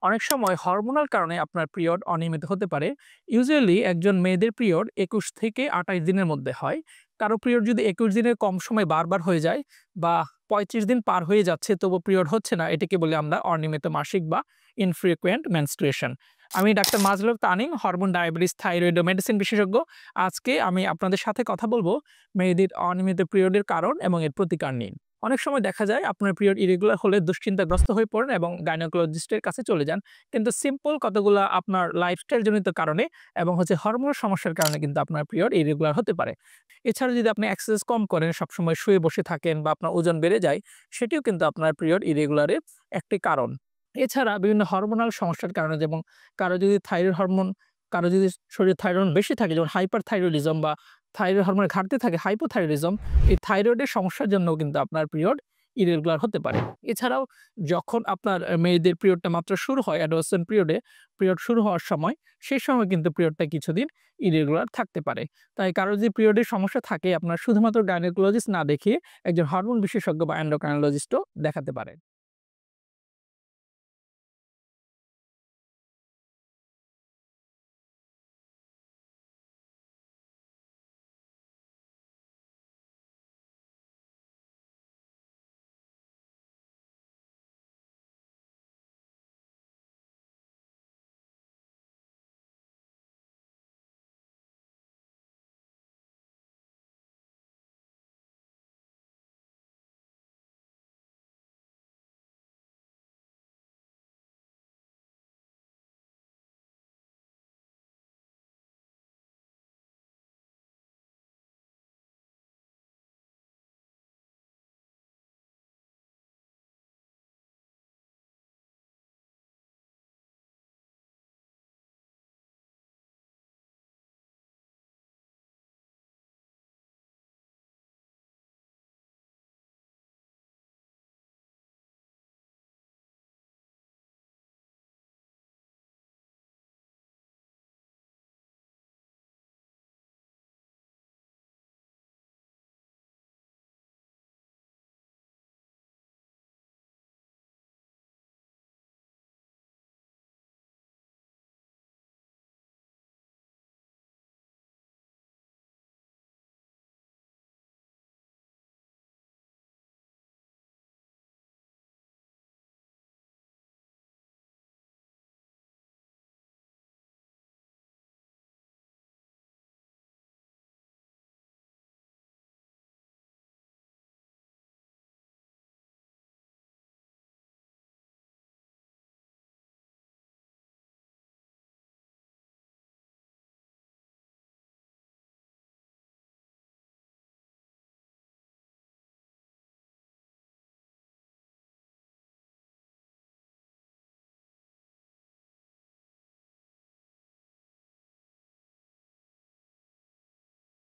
অনেক সময় হরমোনাল কারণে আপনার পিরিয়ড অনিয়মিত হতে পারে। ইউজুয়ালি একজন মেয়েদের পিরিয়ড ২১ থেকে ২৮ দিনের মধ্যে হয়। কারো পিরিয়ড যদি ২১ দিনের কম সময় বারবার হয়ে যায় বা ৩৫ দিন পার হয়ে যাচ্ছে তবুও পিরিয়ড হচ্ছে না, এটাকে বলি আমরা অনিয়মিত মাসিক বা ইনফ্রিকুয়েন্ট মেনস্ট্রুয়েশন। আমি doctor Mazlur Tanim, hormone, diabetes, thyroid ও মেডিসিন বিশেষজ্ঞ। আজকে আমি আপনাদের সাথে কথা বলবো মেয়েদের অনিয়মিত পিরিয়ডের কারণ এবং এর প্রতিকার নিয়ে। অনেক সময় দেখা যায় আপনার পিরিয়ড ইরেগুলার হলে দুশ্চিন্তাগ্রস্ত হয়ে পড়েন এবং গাইনোকোলজিস্টের কাছে চলে যান। কিন্তু সিম্পল কতগুলা আপনার লাইফস্টাইল জনিত কারণে এবং হরমোনাল সমস্যার কারণে কিন্তু আপনার পিরিয়ড ইরেগুলার হতে পারে। এছাড়া যদি আপনি এক্সারসাইজ কম করেন, সবসময় শুয়ে বসে থাকেন বা আপনার ওজন বেড়ে যায়, সেটিও কিন্তু আপনার পিরিয়ড ইরেগুলারের একটি কারণ। এছাড়া বিভিন্ন হরমোনাল সমস্যার কারণে, যেমন কারো যদি থাইরয়েড হরমোন, কারো যদি শরীরে থাইরয়েড বেশি থাকে যেমন হাইপারথাইরয়েডিজম বা থাইরয়েড হরমোনের ঘাটতি থাকে হাইপোথাইরয়েডিজম, এই থাইরয়েডের সমস্যার জন্যও কিন্তু আপনার পিরিয়ড ইরেগুলার হতে পারে। এছাড়াও যখন আপনার মেয়েদের পিরিয়ডটা মাত্র শুরু হয় অ্যাডোলেসেন্ট পিরিয়ডে, পিরিয়ড শুরু হওয়ার সময়, সেই সময় কিন্তু পিরিয়ডটা কিছুদিন ইরেগুলার থাকতে পারে। তাই কারো যদি পিরিয়ডের সমস্যা থাকে আপনার শুধুমাত্র গাইনোকোলজিস্ট না দেখিয়ে একজন হরমোন বিশেষজ্ঞ বা এন্ডোক্রাইনোলজিস্টও দেখাতে পারেন।